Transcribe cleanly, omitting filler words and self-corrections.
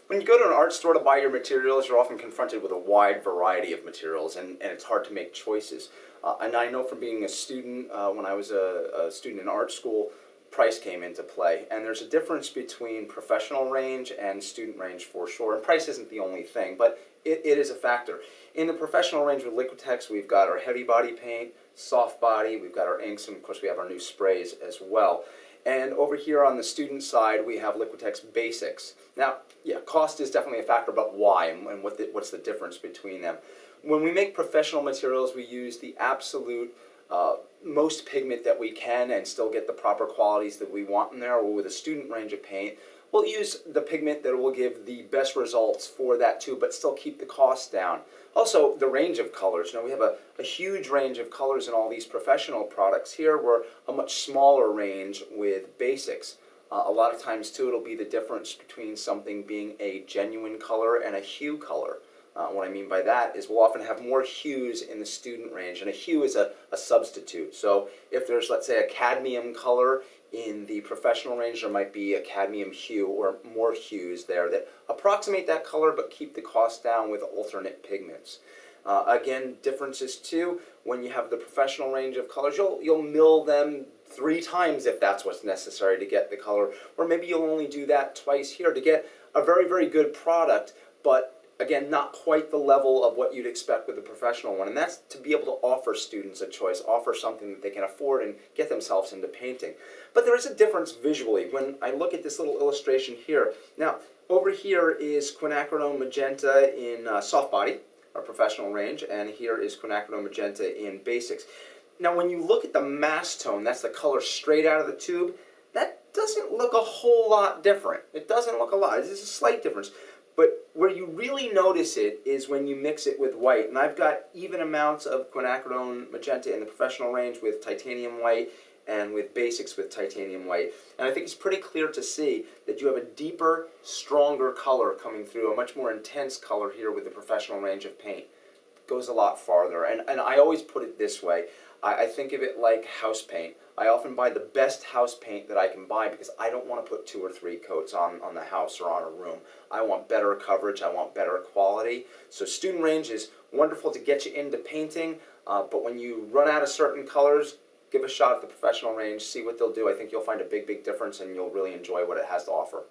When you go to an art store to buy your materials, you're often confronted with a wide variety of materials, and it's hard to make choices. And I know from being a student, when I was a student in art school, price came into play. And there's a difference between professional range and student range for sure. And price isn't the only thing, but it is a factor. In the professional range with Liquitex, we've got our heavy body paint, soft body, we've got our inks, and of course we have our new sprays as well. And over here on the student side, we have Liquitex Basics. Now, yeah, cost is definitely a factor, but why and what's the difference between them? When we make professional materials, we use the absolute most pigment that we can and still get the proper qualities that we want in there. Or with a student range of paint, we'll use the pigment that will give the best results for that too, but still keep the cost down. Also, the range of colors. You know, we have a huge range of colors in all these professional products. Here, we're a much smaller range with basics. A lot of times, too, it'll be the difference between something being a genuine color and a hue color. What I mean by that is we'll often have more hues in the student range, and a hue is a substitute. So if there's, let's say, a cadmium color in the professional range, there might be a cadmium hue or more hues there that approximate that color but keep the cost down with alternate pigments. Again, differences too, when you have the professional range of colors, you'll mill them 3 times if that's what's necessary to get the color, or maybe you'll only do that twice here to get a very, very good product, but again, not quite the level of what you'd expect with a professional one. And that's to be able to offer students a choice, offer something that they can afford and get themselves into painting. But there is a difference visually. When I look at this little illustration here, now over here is quinacridone magenta in soft body, our professional range, and here is quinacridone magenta in basics. Now when you look at the mass tone, that's the color straight out of the tube, that doesn't look a whole lot different. It doesn't look a lot. There's a slight difference. But where you really notice it is when you mix it with white. And I've got even amounts of quinacridone magenta in the professional range with titanium white and with basics with titanium white. And I think it's pretty clear to see that you have a deeper, stronger color coming through, a much more intense color here with the professional range of paint. It goes a lot farther. And I always put it this way. I think of it like house paint. I often buy the best house paint that I can buy because I don't want to put 2 or 3 coats on the house or on a room. I want better coverage, I want better quality. So student range is wonderful to get you into painting, but when you run out of certain colors, give a shot at the professional range, see what they'll do. I think you'll find a big, big difference and you'll really enjoy what it has to offer.